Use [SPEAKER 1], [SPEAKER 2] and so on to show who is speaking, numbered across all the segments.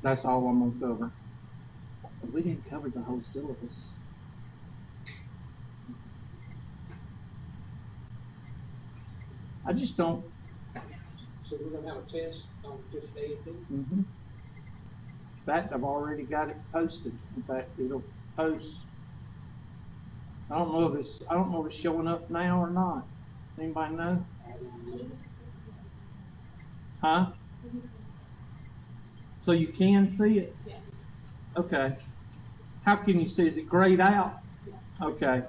[SPEAKER 1] That's all I'm gonna cover. But we didn't cover the whole syllabus. I just don't.
[SPEAKER 2] So we're gonna have a test on just A&P?
[SPEAKER 1] In fact, I've already got it posted. In fact, it'll post. I don't know if it's showing up now or not. Anybody know? Huh? So you can see it? Okay. How can you see? Is it grayed out? Okay.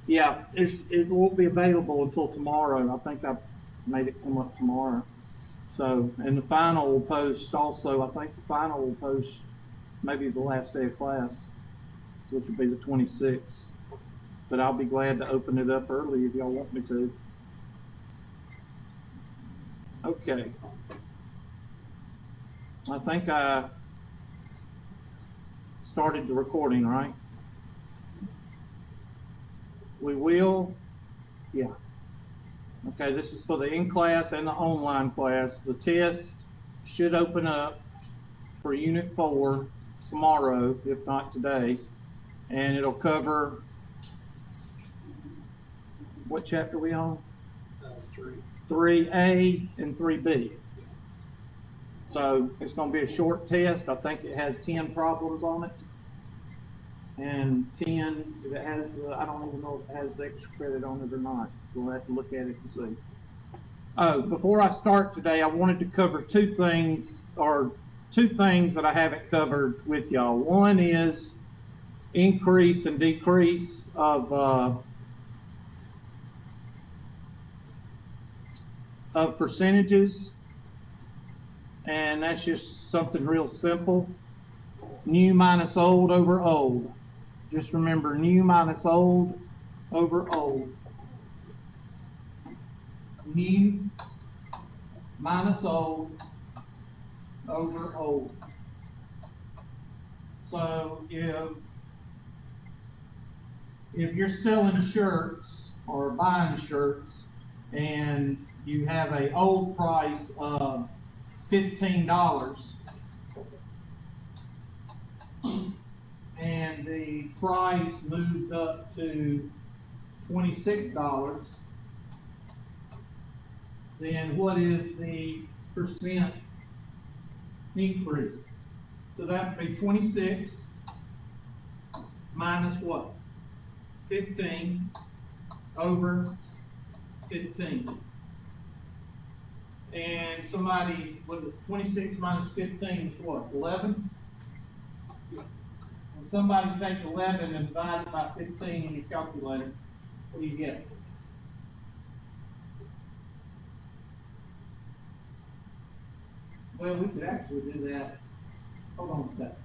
[SPEAKER 1] Yeah, it won't be available until tomorrow. I think I made it come up tomorrow. So, and the final will post also. I think the final will post maybe the last day of class, which will be the 26th. But I'll be glad to open it up early if y'all want me to. Okay. I think I started the recording, right? We will, yeah. Okay, this is for the in-class and the online class. The test should open up for Unit 4 tomorrow, if not today, and it'll cover, what chapter are we on? 3A and 3B. So it's going to be a short test. I think it has 10 problems on it. And 10, if it has, I don't even know if it has the extra credit on it or not. We'll have to look at it to see. Oh, before I start today, I wanted to cover two things that I haven't covered with y'all. One is increase and decrease of percentages. And that's just something real simple. New minus old over old. Just remember new minus old over old. New minus old over old. So if you're selling shirts or buying shirts and you have an old price of $15 and the price moved up to $26, then what is the percent increase? So that would be 26 minus what? 15 over 15. And somebody, what is 26 minus 15 is what? 11? And somebody take 11 and divide it by 15 in your calculator. What do you get? Well, we could actually do that. Hold on a second.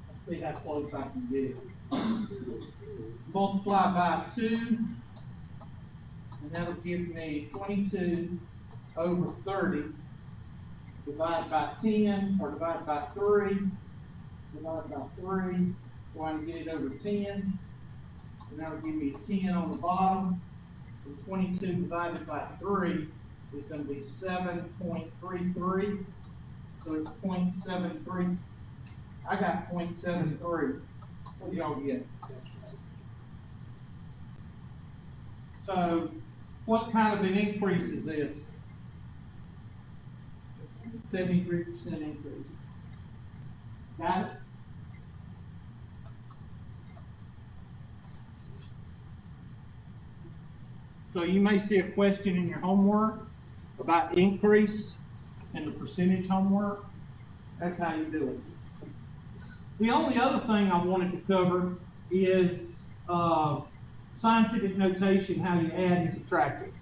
[SPEAKER 1] Let's see how close I can get it. Multiply by 2, and that'll give me 22 over 30. Divide by 10, or divide by 3. Divide by 3, so I can get it over 10. And that'll give me 10 on the bottom. And 22 divided by 3 is going to be 7.33. So it's 0.73. I got 0.73. What do y'all get? So what kind of an increase is this? 73% increase. Got it? So you may see a question in your homework about increase and the percentage homework. That's how you do it. The only other thing I wanted to cover is scientific notation, how you add and subtract it.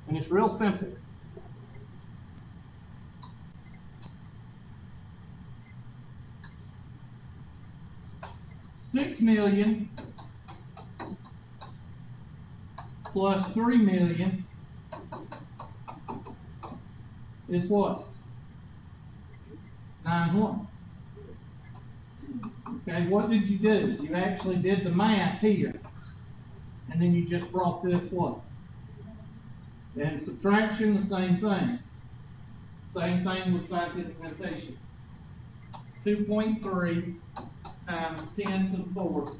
[SPEAKER 1] And it's real simple. $6 million plus $3 million is what? 9/1. Okay, what did you do? You actually did the math here. And then you just brought this what? And subtraction, the same thing. Same thing with scientific notation. 2.3 times 10 to the fourth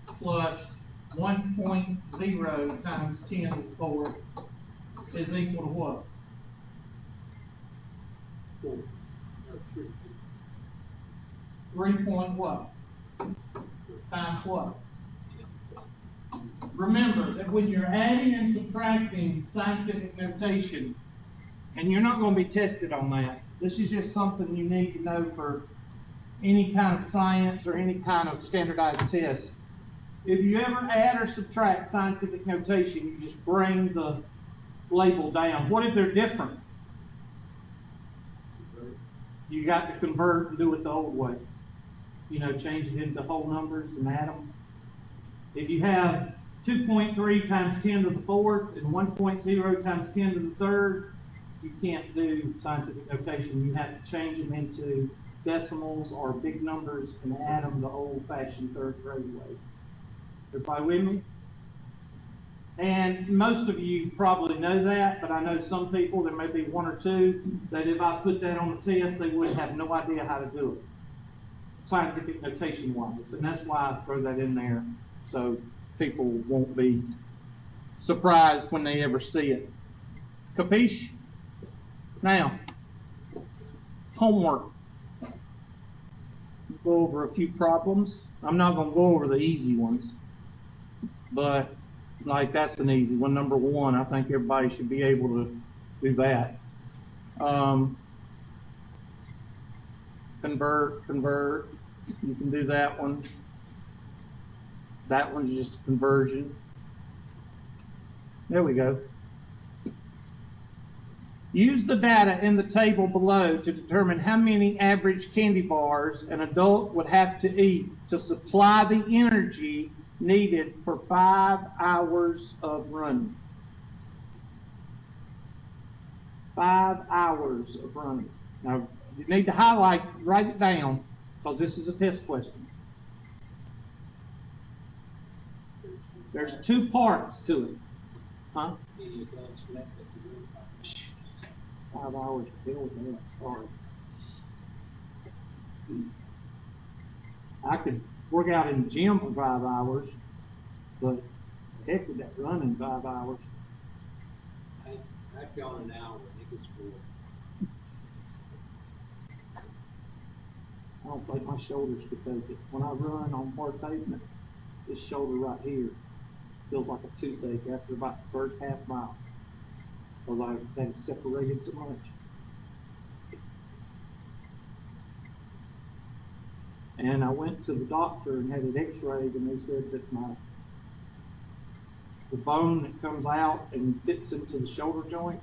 [SPEAKER 1] plus 1.0 times 10 to the fourth is equal to what?
[SPEAKER 2] 4 or 3.
[SPEAKER 1] 3 point what? Times what? Remember that when you're adding and subtracting scientific notation, and you're not going to be tested on that, this is just something you need to know for any kind of science or any kind of standardized test. If you ever add or subtract scientific notation, you just bring the label down. What if they're different? You got to convert and do it the old way. You know, change it into whole numbers and add them. If you have 2.3 times 10 to the fourth and 1.0 times 10 to the third, you can't do scientific notation. You have to change them into decimals or big numbers and add them the old-fashioned third grade way. Everybody with me? And most of you probably know that, but I know some people, there may be one or two, that if I put that on the test, they would have no idea how to do it, scientific notation-wise. And that's why I throw that in there, so people won't be surprised when they ever see it. Capiche? Now, homework. Go over a few problems. I'm not going to go over the easy ones, but like that's an easy one. Number 1, I think everybody should be able to do that. Convert. You can do that one. That one's just a conversion. There we go. Use the data in the table below to determine how many average candy bars an adult would have to eat to supply the energy needed for 5 hours of running. 5 hours of running. Now, you need to write it down, because this is a test question. There's 2 parts to it. Huh? 5 hours to deal with that. Sorry. I could work out in the gym for 5 hours, but heck with that running 5 hours.
[SPEAKER 2] I've gone an hour. I think it's 4.
[SPEAKER 1] I don't think my shoulders could take it. When I run on hard pavement, this shoulder right here feels like a toothache after about the first half mile, because I've had it separated so much. And I went to the doctor and had it x-rayed, and they said that the bone that comes out and fits into the shoulder joint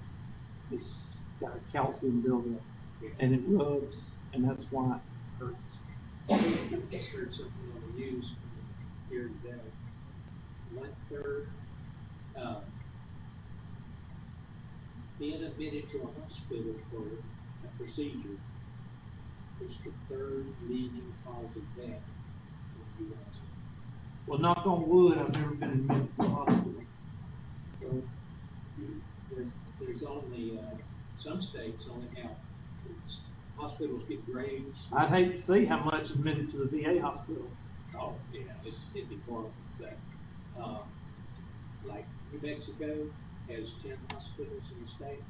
[SPEAKER 1] is got a calcium buildup, and it rubs, and that's why it hurts.
[SPEAKER 2] I just heard something on the news here today. 1/3 being admitted to a hospital for a procedure is the 3rd leading cause of death in the U.S.
[SPEAKER 1] Well, knock on wood, I've never been admitted to a hospital. So
[SPEAKER 2] there's only some states only have hospitals get grades.
[SPEAKER 1] I'd hate to see how much admitted to the VA hospital.
[SPEAKER 2] Oh yeah, it'd be horrible. But like New Mexico has 10 hospitals in the state,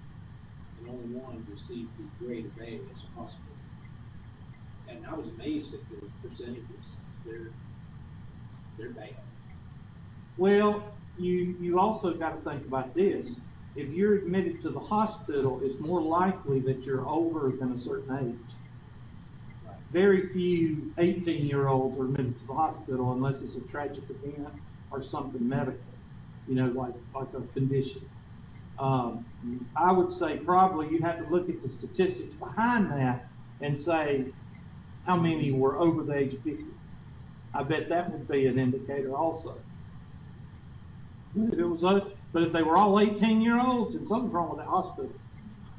[SPEAKER 2] and only 1 received the grade of A as a hospital. And I was amazed at the percentages. They're bad.
[SPEAKER 1] Well, you also got to think about this. If you're admitted to the hospital, it's more likely that you're older than a certain age.
[SPEAKER 2] Right.
[SPEAKER 1] Very few 18-year-olds are admitted to the hospital unless it's a tragic event or something medical, like a condition. I would say probably you'd have to look at the statistics behind that and say how many were over the age of 50. I bet that would be an indicator also. But if they were all 18-year-olds, then something's wrong with that hospital.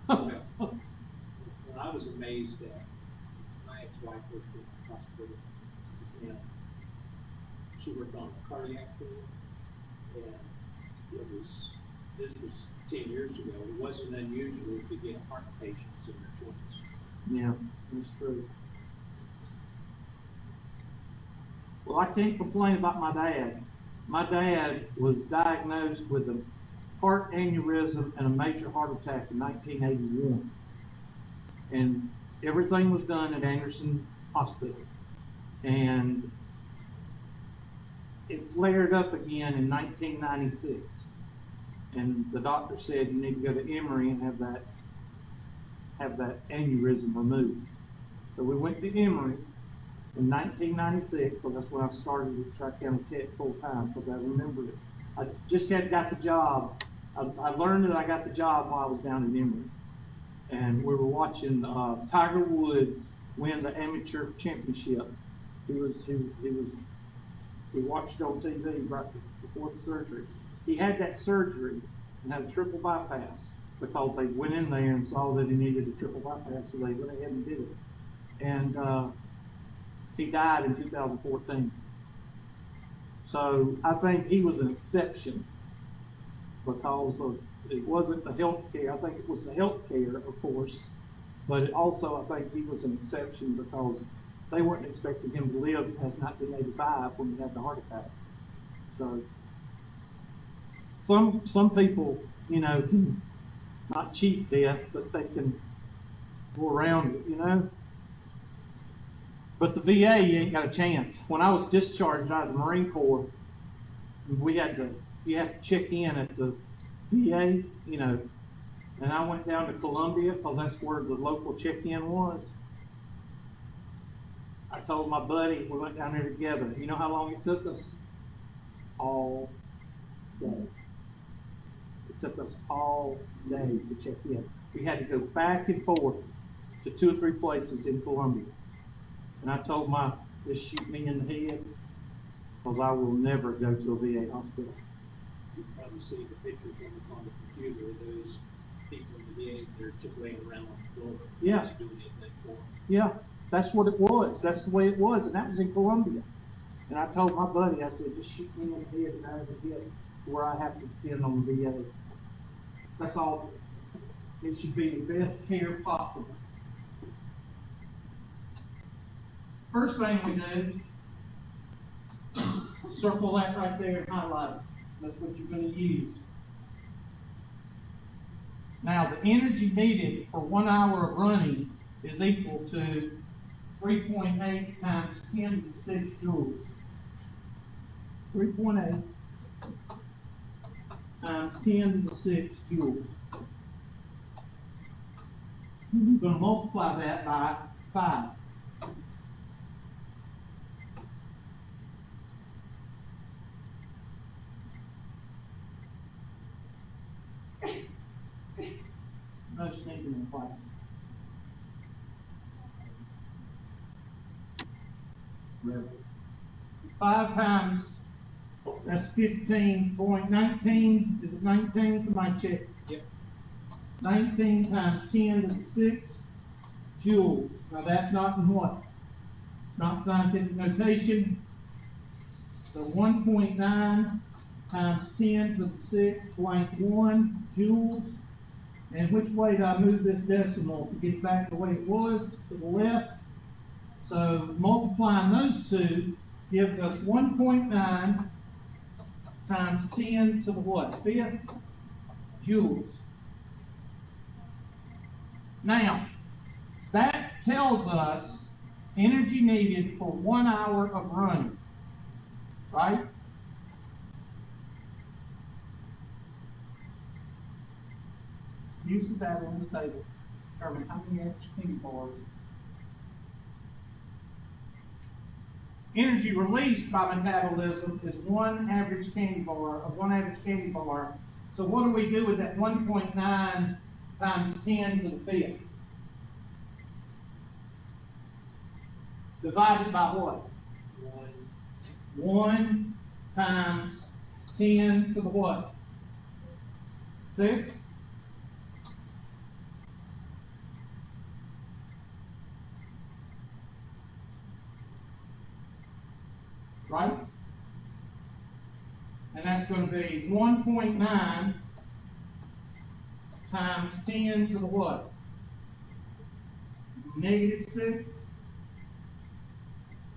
[SPEAKER 2] Well, I was amazed at my ex-wife worked in the hospital, and she worked on a cardiac floor, and it was this was 10 years ago, it wasn't unusual to get heart patients in their 20s.
[SPEAKER 1] Yeah, that's true. Well, I can't complain about my dad. My dad was diagnosed with a heart aneurysm and a major heart attack in 1981. And everything was done at Anderson Hospital. And it flared up again in 1996. And the doctor said, you need to go to Emory and have that aneurysm removed. So we went to Emory in 1996, because that's when I started at Tri-County Tech full time, because I remembered it. I just had got the job. I learned that I got the job while I was down in Emory. And we were watching Tiger Woods win the amateur championship. We watched it on TV right before the surgery. He had that surgery and had a triple bypass, because they went in there and saw that he needed a triple bypass, so they went ahead and did it. And he died in 2014. So I think he was an exception, because it wasn't the health care. I think it was the health care, of course, but it also, I think he was an exception, because they weren't expecting him to live past 1985 when he had the heart attack. So some people, can not cheat death, but they can go around it, But the VA, you ain't got a chance. When I was discharged out of the Marine Corps, you have to check in at the VA, and I went down to Columbia, because that's where the local check-in was. I told my buddy, we went down there together. You know how long it took us? All day. It took us all day to check in. We had to go back and forth to 2 or 3 places in Columbia. And I told just shoot me in the head, because I will never go to a VA hospital.
[SPEAKER 2] You probably see the pictures on the computer of those people in the VA, they're just laying around on the floor.
[SPEAKER 1] Yeah.
[SPEAKER 2] Just doing anything for them.
[SPEAKER 1] Yeah, that's what it was. That's the way it was, and that was in Columbia. And I told my buddy, I said, just shoot me in the head and I have to get to where I have to depend on the VA. That's all. It should be the best care possible. First thing we do, circle that right there and highlight it. That's what you're going to use. Now, the energy needed for 1 hour of running is equal to 3.8 times 10 to the 6 joules. 3.8 times 10 to the 6 joules. We're going to multiply that by 5. No sneezing in class. Really. 5 times, that's 15.19. Is it 19? Somebody check.
[SPEAKER 2] Yep.
[SPEAKER 1] 19 times 10 to the 6 joules. Now that's not in what? It's not scientific notation. So 1.9 times 10 to the 6 blank 1 joules. And which way did I move this decimal to get back the way it was? To the left. So multiplying those two gives us 1.9 times 10 to the what? 5th joules. Now, that tells us energy needed for 1 hour of running, right? Use the data on the table. Determine how many average bars. Energy released by metabolism is 1 average candy bar of 1 average candy bar. So what do we do with that 1.9 times 10 to the 5th? Divided by what? 1 times 10 to the what? 6? Right? And that's going to be 1.9 times 10 to the what? -6?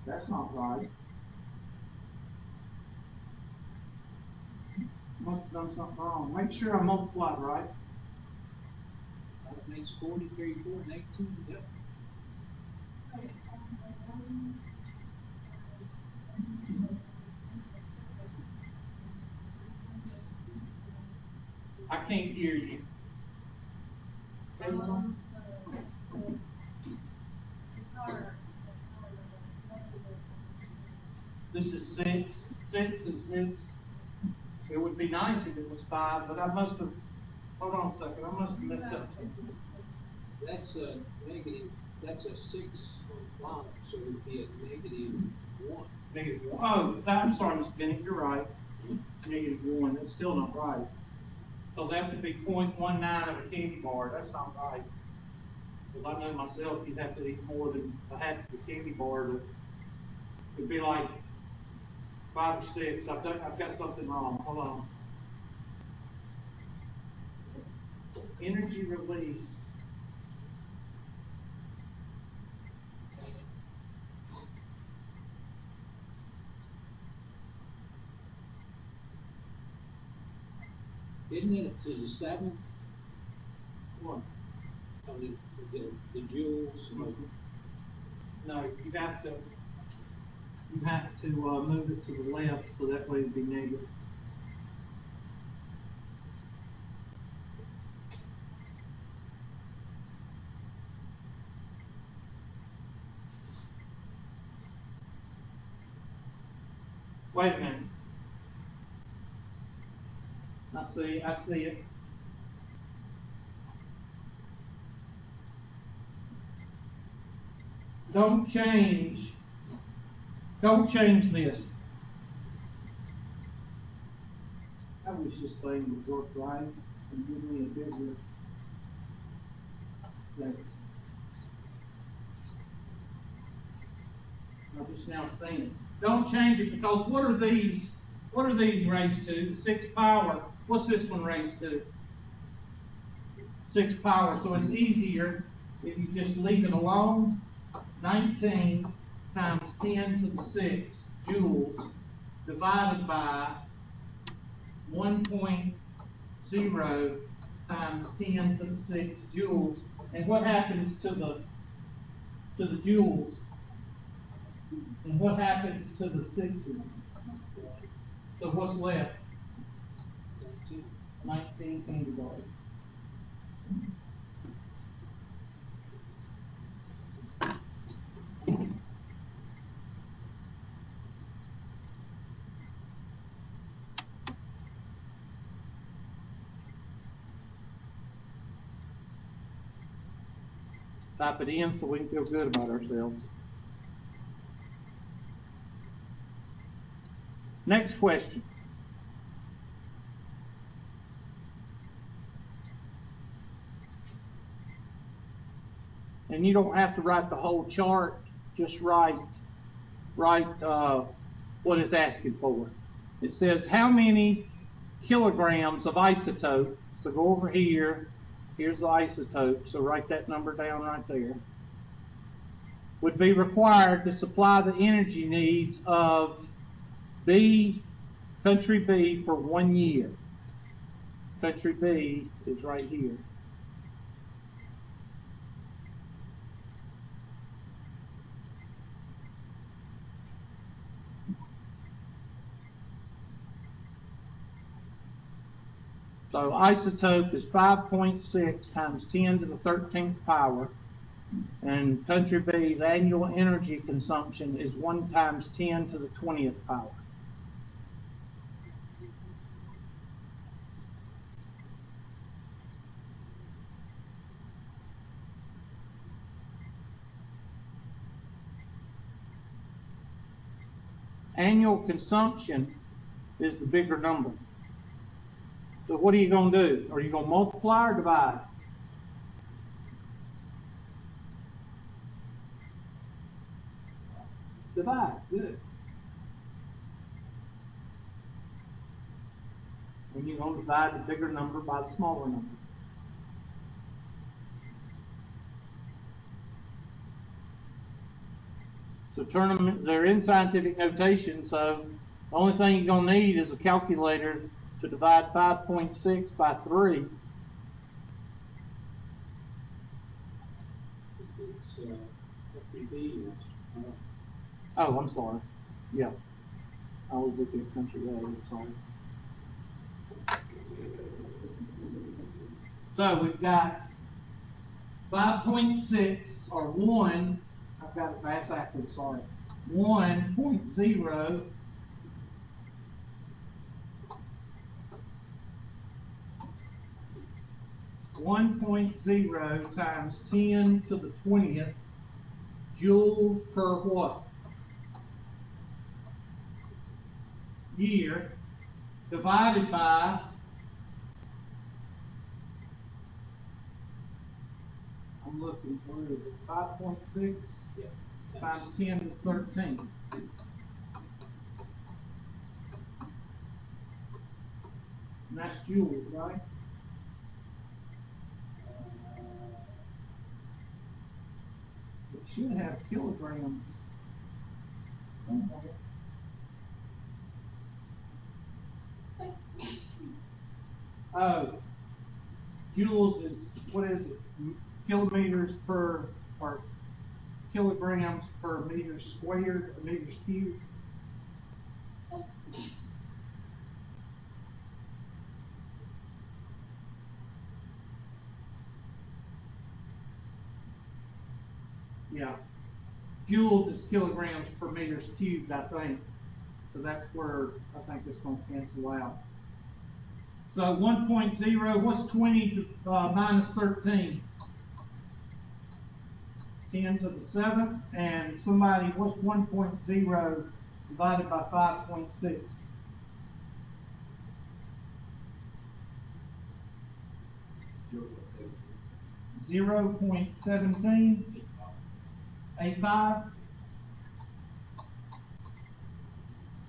[SPEAKER 1] That's not right. Must have done something wrong. Make sure I multiplied right.
[SPEAKER 2] That makes 43, 4, and 18, yep.
[SPEAKER 1] I can't hear you. This is 6 and 6. It would be nice if it was 5, but I must have, hold on a second, I must have messed up something.
[SPEAKER 2] That's a negative, that's a 6 on the bottom, so it would be a -1.
[SPEAKER 1] -1. Oh, I'm sorry, Mr. Bennett, you're right. -1, that's still not right. So that would be 0.19 of a candy bar. That's not right. Because I know myself, you'd have to eat more than a half of a candy bar to, it'd be like 5 or 6. I've got something wrong. Hold on. Energy release.
[SPEAKER 2] Isn't it to the 7?
[SPEAKER 1] What?
[SPEAKER 2] On the joules?
[SPEAKER 1] No, you have to move it to the left so that way it'd be negative. Wait a minute. I see it. Don't change this. I wish this thing would work right and give me a bigger place. I'm just now seeing it. Don't change it because what are these raised to? The 6 power. What's this one raised to? 6 power. So it's easier if you just leave it alone. 19 times 10 to the 6 joules divided by 1.0 times 10 to the 6 joules. And what happens to the joules? And what happens to the 6's? So what's left? 19 candy bars. Type it in so we can feel good about ourselves. Next question. And you don't have to write the whole chart, just write what it's asking for. It says how many kilograms of isotope, so go over here, here's the isotope, so write that number down right there, would be required to supply the energy needs of country B for 1 year. Country B is right here. So isotope is 5.6 times 10 to the 13th power, and country B's annual energy consumption is 1 times 10 to the 20th power. Annual consumption is the bigger number. So what are you going to do? Are you going to multiply or divide? Divide. Good. And you're going to divide the bigger number by the smaller number. So turn them, they're in scientific notation, so the only thing you're going to need is a calculator to divide 5.6 by 3.
[SPEAKER 2] It's, FPV is,
[SPEAKER 1] Oh, I'm sorry. Yeah. I was looking at country road, I'm sorry. So we've got 5.6 or 1, I've got it mass accurate, sorry. 1.0 1.0 times 10 to the 20th joules per what? Year divided by I'm looking, where is it? 5.6
[SPEAKER 2] yeah,
[SPEAKER 1] times 10 to the 13th. And that's joules, right? It should have kilograms somewhere. Oh, joules is, what is it? Kilometers per, or kilograms per meter squared, or meters cubed. Yeah. Joules is kilograms per meters cubed, I think. So that's where I think it's going to cancel out. So 1.0, what's 20 minus 13? 10 to the 7th. And somebody, what's 1.0 divided by 5.6? 0.17? 85?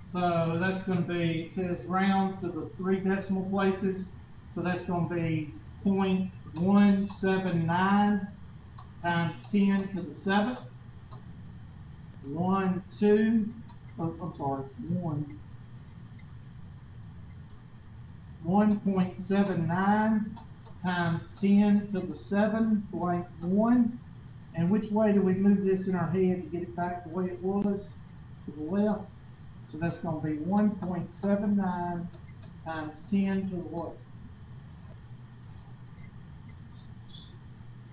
[SPEAKER 1] So that's going to be, it says round to the 3 decimal places. So that's going to be 0.179 times 10 to the 7th. 1.79 times 10 to the 7 blank 1. And which way do we move this in our head to get it back the way it was? To the left. So that's going to be 1.79 times 10 to the what?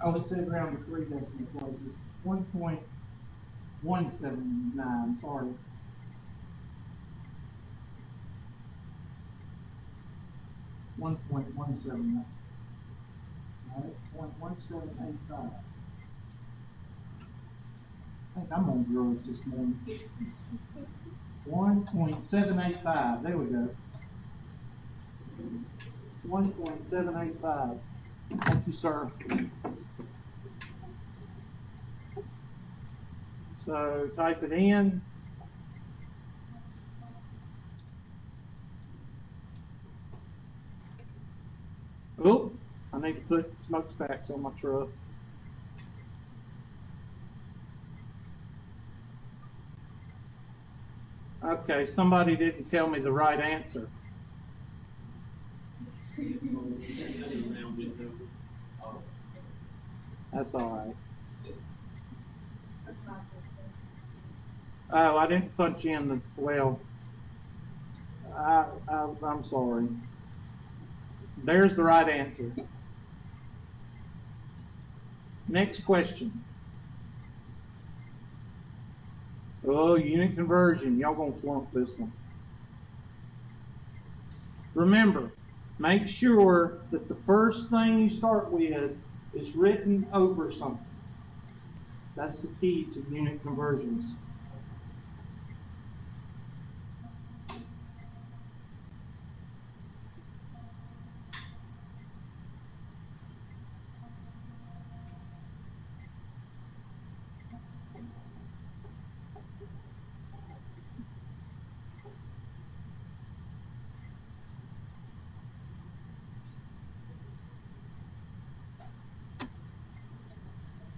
[SPEAKER 1] Oh, it said around the 3 decimal places. 1.179, sorry. 1.179. Alright, 0.1785. I think I'm on drugs this morning. 1.785. There we go. 1.785. Thank you, sir. So type it in. Oh, I need to put smokestacks on my truck. Okay, somebody didn't tell me the right answer. That's all right. Oh, I didn't punch in the, well, I'm sorry. There's the right answer. Next question. Oh, unit conversion. Y'all gonna flunk this one. Remember, make sure that the first thing you start with is written over something. That's the key to unit conversions.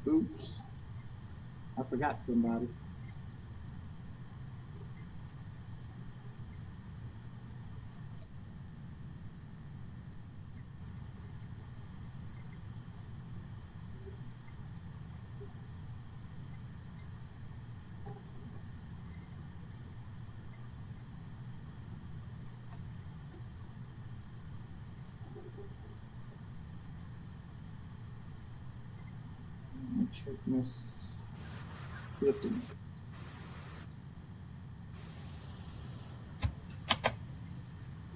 [SPEAKER 1] Oops. I forgot somebody. Check this. 50.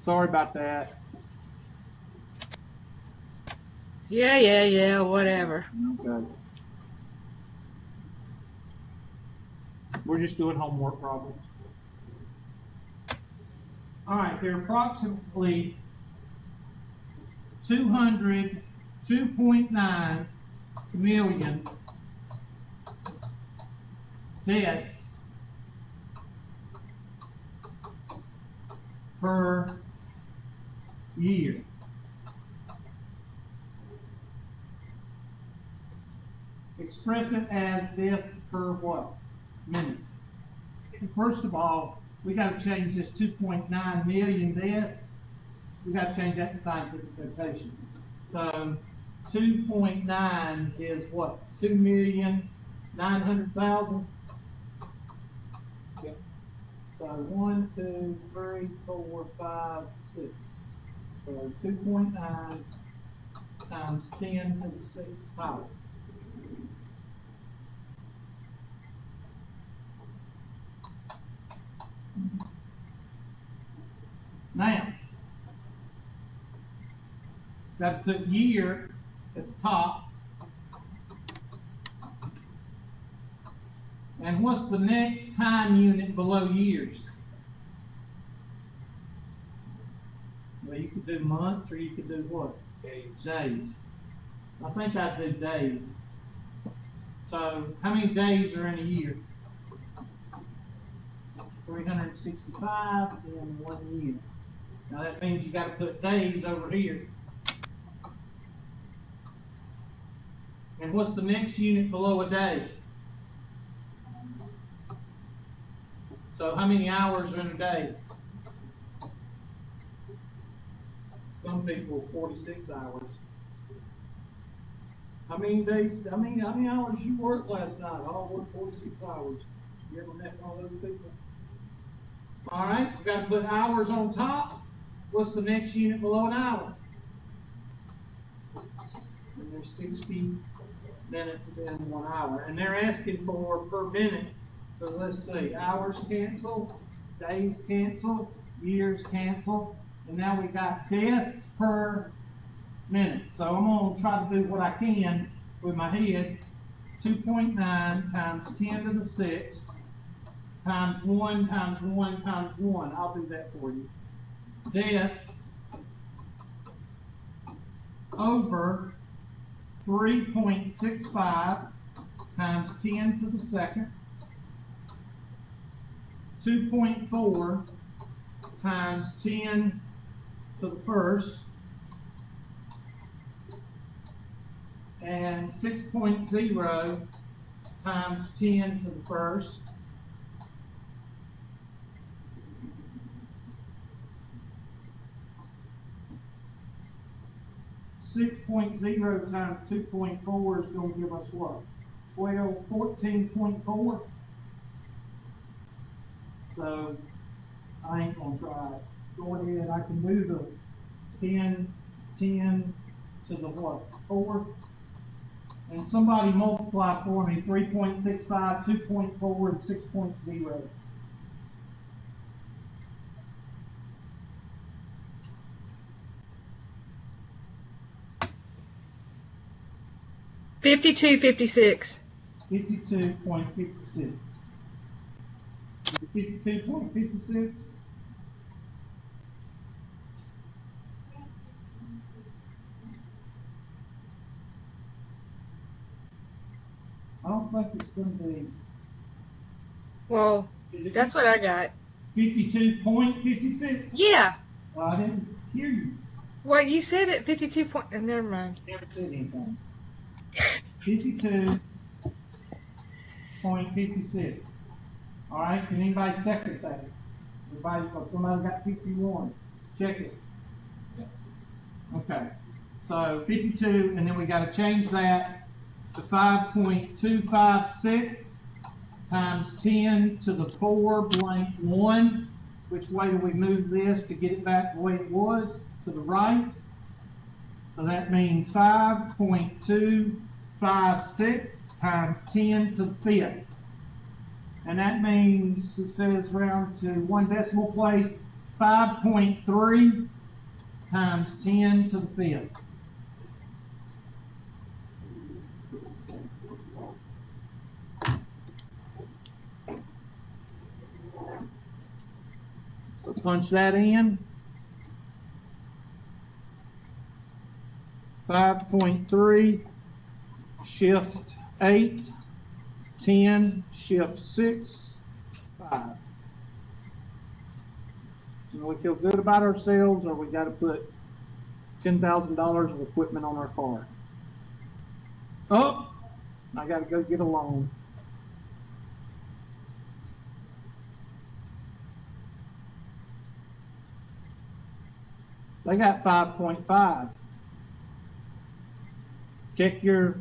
[SPEAKER 1] Sorry about that.
[SPEAKER 3] Yeah, whatever.
[SPEAKER 1] Okay. We're just doing homework problems. All right, there are approximately 2.9 million deaths per year. Express it as deaths per what? Minute. First of all, we got to change this 2.9 million deaths. We got to change that to scientific notation. So 2.9 is what? 2,900,000?
[SPEAKER 2] Yep.
[SPEAKER 1] So 1, 2, 3, 4, 5, 6. So 2.9 times 10 to the 6th power. Now, got to put year at the top. And what's the next time unit below years? Well, you could do months or you could do what?
[SPEAKER 2] Days.
[SPEAKER 1] Days. I think I'd do days. So, how many days are in a year? 365 in 1 year. Now that means you got to put days over here. And what's the next unit below a day? So how many hours are in a day? Some people 46 hours. How many days? How many hours you worked last night? Oh, I worked 46 hours. You ever met one of those people? All right, we got to put hours on top. What's the next unit below an hour? And there's 60 minutes in 1 hour, and they're asking for per minute. So let's see, hours cancel, days cancel, years cancel, and now we got deaths per minute. So I'm going to try to do what I can with my head. 2.9 times 10 to the 6th times 1 times 1 times 1. I'll do that for you. Deaths over 3.65 times 10 to the 2nd, 2.4 times 10 to the 1st, and 6.0 times 10 to the 1st, .0 times 2.4 is going to give us what? 14.4. So I ain't going to try it. Go ahead, I can do the 10 to the what? 4th. And somebody multiply for me 3.65, 2.4, and 6.0.
[SPEAKER 3] $52.56.
[SPEAKER 1] 52.56. 52.56. I don't think it's going to be.
[SPEAKER 3] Well, that's what I got.
[SPEAKER 1] 52.56?
[SPEAKER 3] Yeah.
[SPEAKER 1] I didn't hear you.
[SPEAKER 3] Well, you said it 52 point. Never mind.
[SPEAKER 1] Never said anything. 52.56. All right, can anybody second that? Everybody, because somebody got 51. Check it. Okay. So 52, and then we got to change that to 5.256 times 10 to the 4 blank 1. Which way do we move this to get it back the way it was? To the right. So that means 5.2 .56 times 10 to the fifth. And that means, it says round to 1 decimal place, 5.3 times 10 to the fifth. So punch that in. 5.3, shift 8, 10, shift 6, 5. And we feel good about ourselves, or we got to put $10,000 of equipment on our car. Oh, I got to go get a loan. They got 5.5. Check your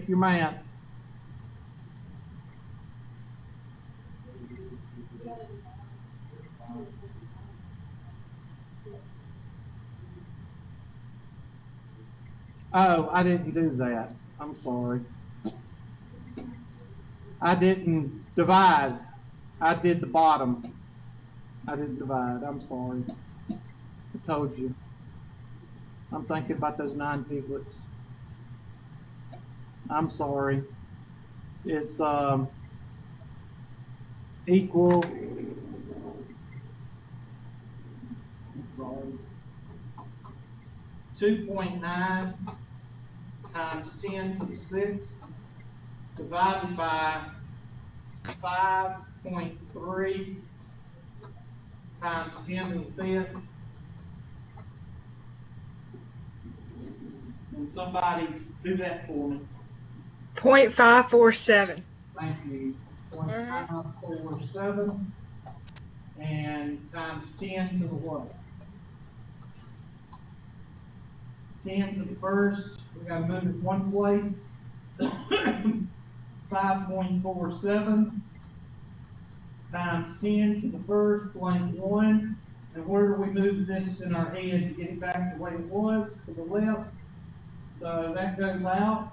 [SPEAKER 1] math. Oh, I didn't do that. I'm sorry. I didn't divide. I did the bottom. I didn't divide. I'm sorry. I told you. I'm thinking about those 9 piglets. I'm sorry. It's equal. I'm sorry. 2.9 times 10 to the 6th divided by 5.3 times 10 to the 5th. And somebody do that for me.
[SPEAKER 3] 0.547.
[SPEAKER 1] Thank you. 0.547 and times 10 to the what? 10 to the first. We got to move it one place. 5.47 times 10 to the first, blank 1. And where do we move this in our head to get it back the way it was? To the left. So that goes out.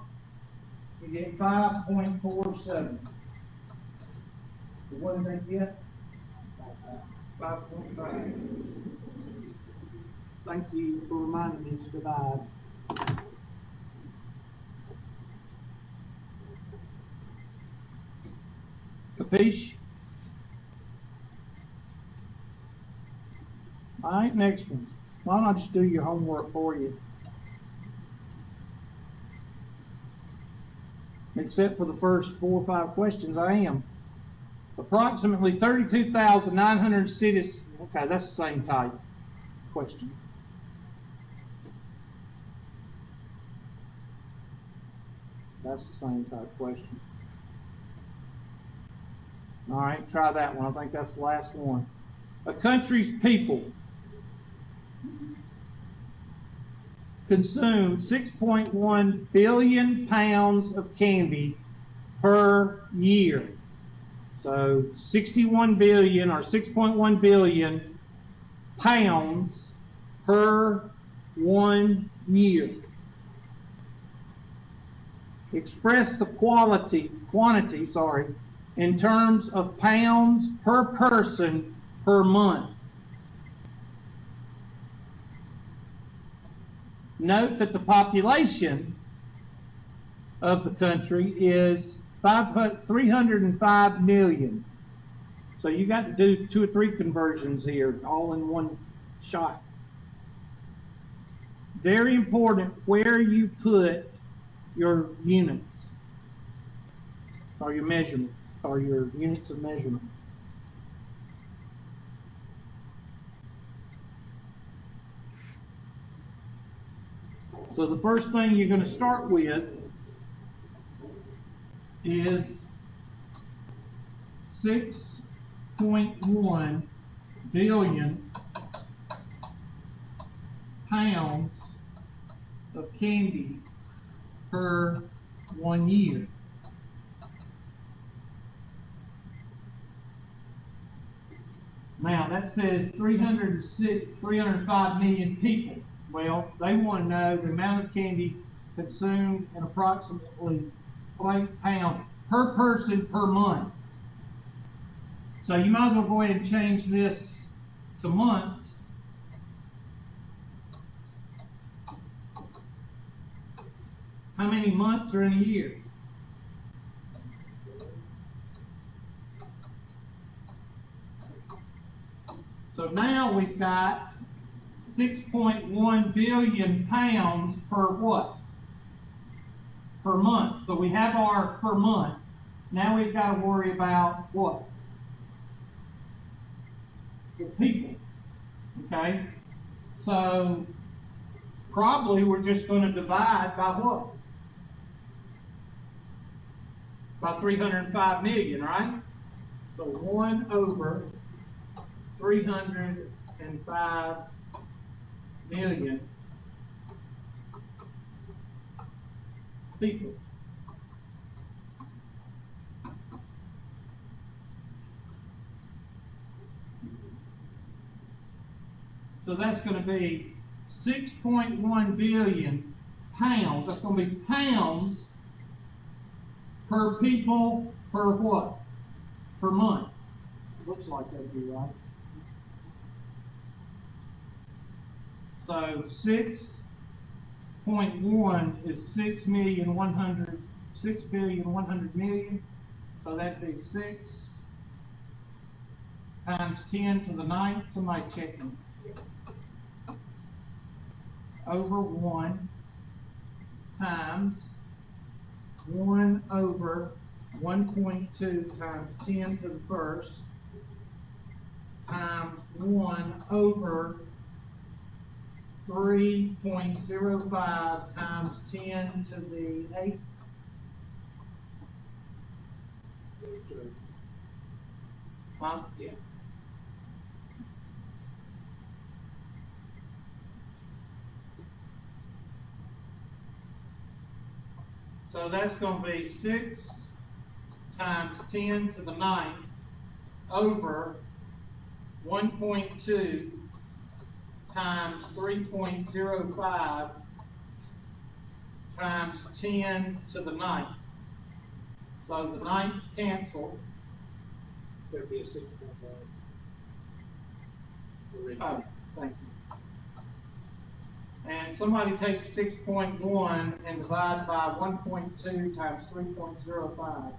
[SPEAKER 1] You get 5.47. What did they get? 5.5. Thank you for reminding me to divide. Capiche? All right, next one. Why don't I just do your homework for you? Except for the first 4 or 5 questions, I am. Approximately 32,900 cities. Okay, that's the same type question. That's the same type question. All right, try that one. I think that's the last one. A country's people consume 6.1 billion pounds of candy per year. So 61 billion or 6.1 billion pounds per 1 year. Express the quantity, in terms of pounds per person per month. Note that the population of the country is 305 million. So you got to do 2 or 3 conversions here, all in one shot. Very important where you put your units, or your measurement, or your units of measurement. So the first thing you're going to start with is 6.1 billion pounds of candy per 1 year. Now that says 305 million people. Well, they want to know the amount of candy consumed in approximately blank pound per person per month. So you might as well go ahead and change this to months. How many months are in a year? So now we've got 6.1 billion pounds per what? Per month. So we have our per month. Now we've got to worry about what? The people. Okay? So probably we're just going to divide by what? By 305 million, right? So 1 over 305 million people. So that's going to be 6.1 billion pounds. That's going to be pounds per people per what? Per month. Looks like that'd be right. So 6.1 is 6,100,000. So that'd be 6 times 10 to the 9th. Somebody check me. Over 1 times 1 over 1.2 times 10 to the 1st times 1 over 3.05 times 10 to the 8th. Huh?
[SPEAKER 2] Yeah.
[SPEAKER 1] So that's going to be 6 times 10 to the 9th over 1.2 times 3.05 times 10 to the 9th. So the 9th's canceled.
[SPEAKER 2] There'd be a 6.1.
[SPEAKER 1] Oh, thank you. And somebody take 6.1 and divide by 1.2 times 3.05.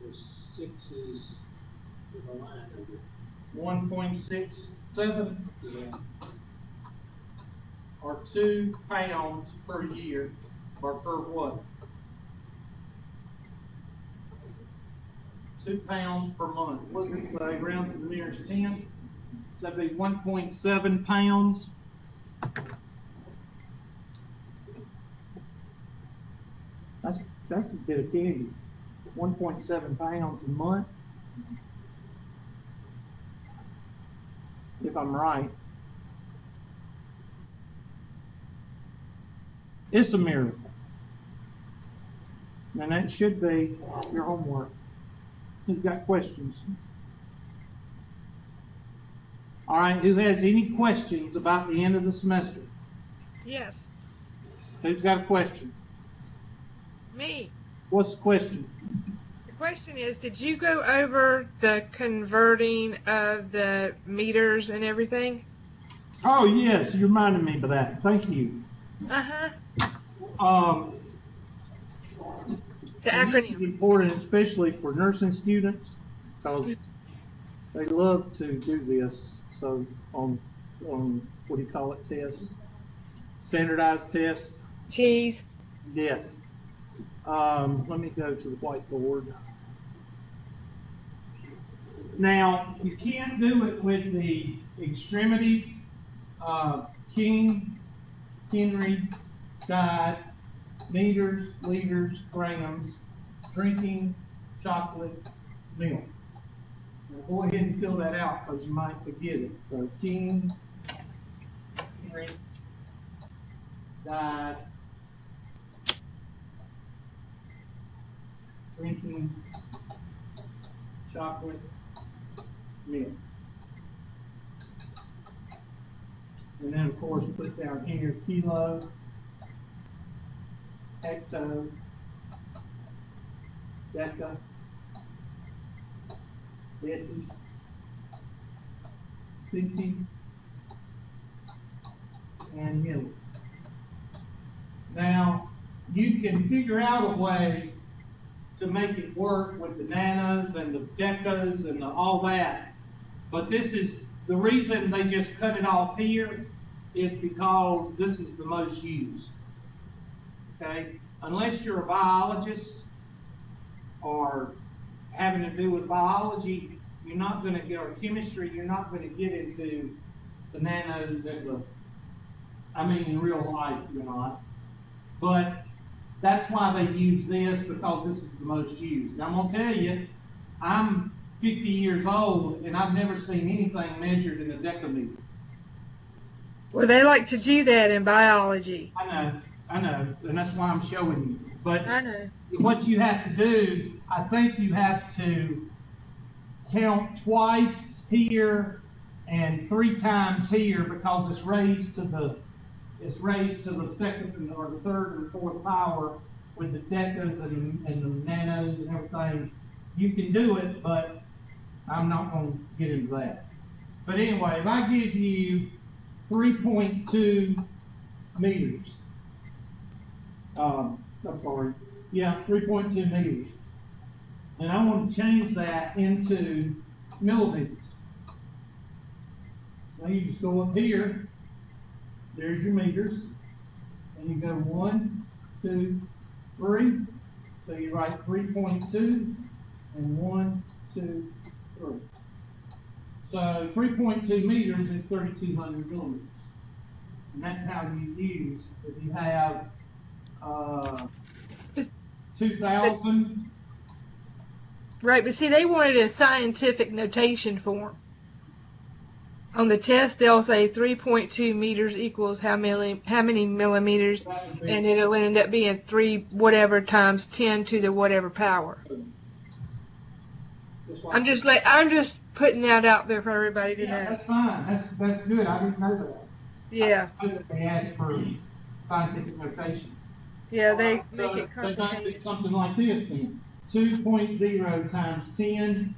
[SPEAKER 2] The 6 is with a line over it.
[SPEAKER 1] 1.67
[SPEAKER 2] Yeah.
[SPEAKER 1] or 2 pounds per year, or per what? 2 pounds per month. What does it say? Round to the nearest 10. So that'd be 1.7 pounds. That's a bit of candy. 1.7 pounds a month. If I'm right. It's a miracle. And that should be your homework. Who's got questions? All right, who has any questions about the end of the semester?
[SPEAKER 3] Yes.
[SPEAKER 1] Who's got a question?
[SPEAKER 3] Me.
[SPEAKER 1] What's the question?
[SPEAKER 3] The question is, did you go over the converting of the meters and everything?
[SPEAKER 1] Oh, yes, you reminded me of that. Thank you.
[SPEAKER 3] Uh-huh. The
[SPEAKER 1] This is
[SPEAKER 3] acronym.
[SPEAKER 1] important, especially for nursing students, because they love to do this. So on what do you call it, test? Standardized test?
[SPEAKER 3] Cheese.
[SPEAKER 1] Yes. Let me go to the whiteboard. Now, you can't do it with the extremities. King, Henry, guide, meters, liters, grams, drinking, chocolate, milk. Now go ahead and fill that out because you might forget it. So King Henry died drinking chocolate milk. And then, of course, put down here kilo, hecto, deca, decis, centi, and milli. Now, you can figure out a way to make it work with the nanas and the decas and all that. But this is, the reason they just cut it off here is because this is the most used. Okay? Unless you're a biologist or having to do with biology, you're not going to get, or chemistry, you're not going to get into the nanos and the, I mean, in real life, you're not. But that's why they use this, because this is the most used. Now, I'm going to tell you, I'm 50 years old, and I've never seen anything measured in a decameter.
[SPEAKER 3] Well, they like to do that in biology.
[SPEAKER 1] I know, and that's why I'm showing you. But
[SPEAKER 3] I know.
[SPEAKER 1] what you have to do, I think you have to count twice here and 3 times here, because it's raised to the second or the third or fourth power with the decas and the nanos and everything. You can do it, but I'm not going to get into that. But anyway, if I give you 3.2 meters, 3.2 meters, and I want to change that into millimeters. So you just go up here, there's your meters, and you go 1, 2, 3. So you write 3.2 and 1, 2, 3. So 3.2 meters is 3,200 millimeters. And that's how you use, if you have 2,000.
[SPEAKER 3] Right, but see, they wanted a scientific notation form. On the test, they'll say 3.2 meters equals how many millimeters, and it'll end up being 3 whatever times 10 to the whatever power. I'm just putting that out there for everybody to know.
[SPEAKER 1] That's fine. That's good. I didn't know that.
[SPEAKER 3] Yeah.
[SPEAKER 1] I know that they asked for scientific notation.
[SPEAKER 3] Yeah, they make
[SPEAKER 1] So
[SPEAKER 3] it
[SPEAKER 1] they might
[SPEAKER 3] complicated.
[SPEAKER 1] do something like this then. 2.0 times 10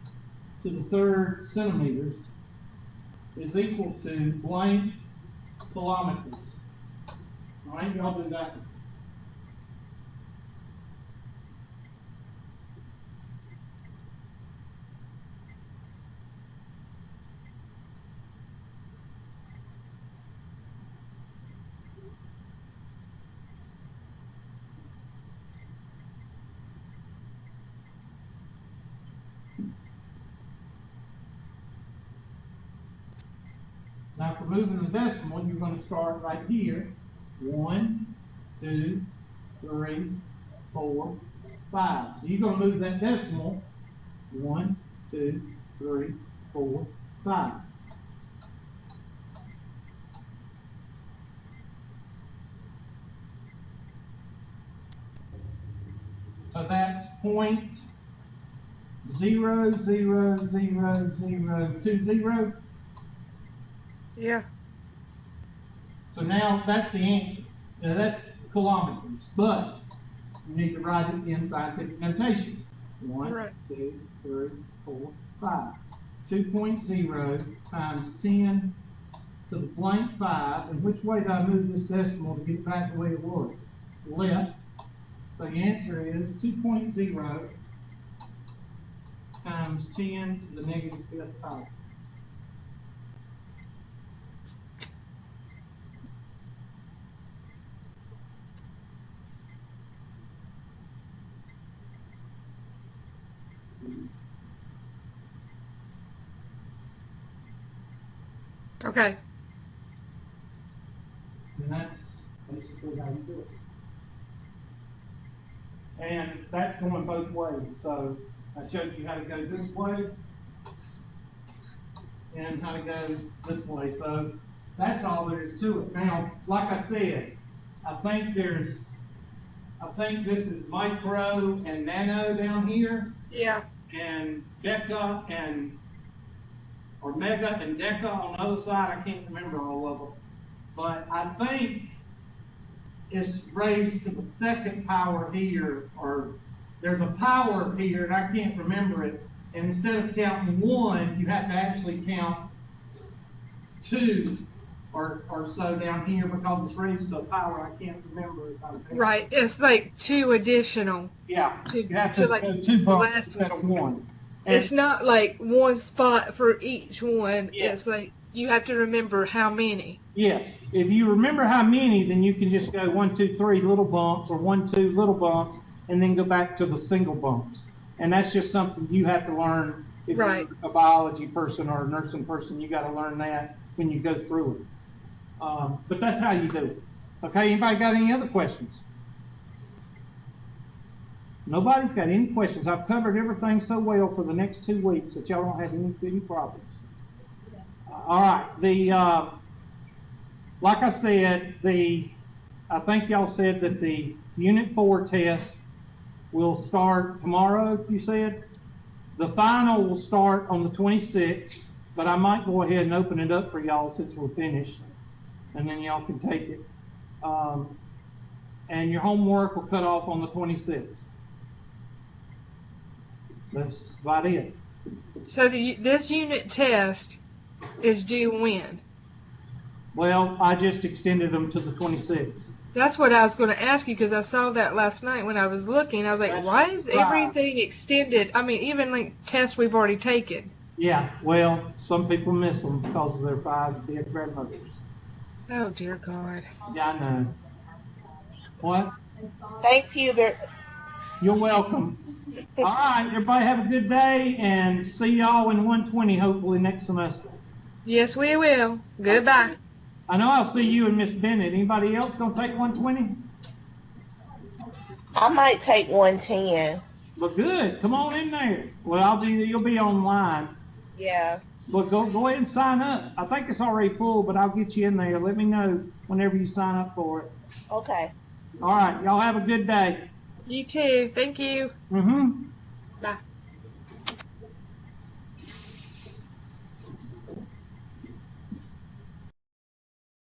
[SPEAKER 1] to the third centimeters is equal to blank kilometers. All right, y'all do that. Now for moving the decimal, you're going to start right here. 1, 2, 3, 4, 5. So you're going to move that decimal 1, 2, 3, 4, 5. So that's 0.00020.
[SPEAKER 3] Yeah.
[SPEAKER 1] So now that's the answer. Now that's kilometers, but you need to write it in scientific notation. 1,
[SPEAKER 3] Right.
[SPEAKER 1] 2, 3, 4, 5. 2.0 times 10 to the blank 5. And which way do I move this decimal to get it back the way it was? Left. So the answer is 2.0 times 10 to the negative 5th power.
[SPEAKER 3] Okay.
[SPEAKER 1] And that's basically how you do it. And that's going both ways. So I showed you how to go this way and how to go this way. So that's all there is to it. Now, like I said, I think this is micro and nano down here,
[SPEAKER 3] Yeah.
[SPEAKER 1] and deca or mega and deca on the other side. I can't remember all of them, but I think it's raised to the second power here, or there's a power here, and I can't remember it. And instead of counting one, you have to actually count two or so down here because it's raised to a power. I can't remember it.
[SPEAKER 3] Right. It's like 2 additional.
[SPEAKER 1] Yeah.
[SPEAKER 3] To-
[SPEAKER 1] You have
[SPEAKER 3] to
[SPEAKER 1] to
[SPEAKER 3] like
[SPEAKER 1] go 2
[SPEAKER 3] the
[SPEAKER 1] bumps
[SPEAKER 3] last
[SPEAKER 1] instead of one.
[SPEAKER 3] It's not like one spot for each one.
[SPEAKER 1] Yes.
[SPEAKER 3] It's like you have to remember how many.
[SPEAKER 1] Yes. If you remember how many, then you can just go 1, 2, 3 little bumps, or 1, 2 little bumps, and then go back to the single bumps. And that's just something you have to learn if
[SPEAKER 3] Right.
[SPEAKER 1] you're a biology person or a nursing person. You got to learn that when you go through it. But that's how you do it. Okay. Anybody got any other questions? Nobody's got any questions. I've covered everything so well for the next 2 weeks that y'all don't have any problems. All right. Like I said, I think y'all said that the Unit 4 test will start tomorrow, you said? The final will start on the 26th, but I might go ahead and open it up for y'all since we're finished, and then y'all can take it. And your homework will cut off on the 26th. That's about it.
[SPEAKER 3] So this unit test is due when?
[SPEAKER 1] Well, I just extended them to the 26th.
[SPEAKER 3] That's what I was going to ask you because I saw that last night when I was looking. I was like,
[SPEAKER 1] That's
[SPEAKER 3] why is
[SPEAKER 1] surprise.
[SPEAKER 3] everything extended? I mean, even like tests we've already taken.
[SPEAKER 1] Yeah, well, some people miss them because of their 5 dead grandmothers.
[SPEAKER 3] Oh, dear God.
[SPEAKER 1] Yeah, I know. What?
[SPEAKER 4] Thanks, Hubert.
[SPEAKER 1] You're welcome. All right, everybody have a good day, and see y'all in 120 hopefully next semester.
[SPEAKER 3] Yes, we will. Goodbye.
[SPEAKER 1] I know I'll see you and Miss Bennett. Anybody else gonna take 120?
[SPEAKER 4] I might take 110.
[SPEAKER 1] Well, good. Come on in there. Well, you'll be online.
[SPEAKER 4] Yeah.
[SPEAKER 1] But go ahead and sign up. I think it's already full, but I'll get you in there. Let me know whenever you sign up for it.
[SPEAKER 4] Okay.
[SPEAKER 1] All right, y'all have a good day.
[SPEAKER 3] You too. Thank you.
[SPEAKER 1] Mm-hmm.
[SPEAKER 3] Bye.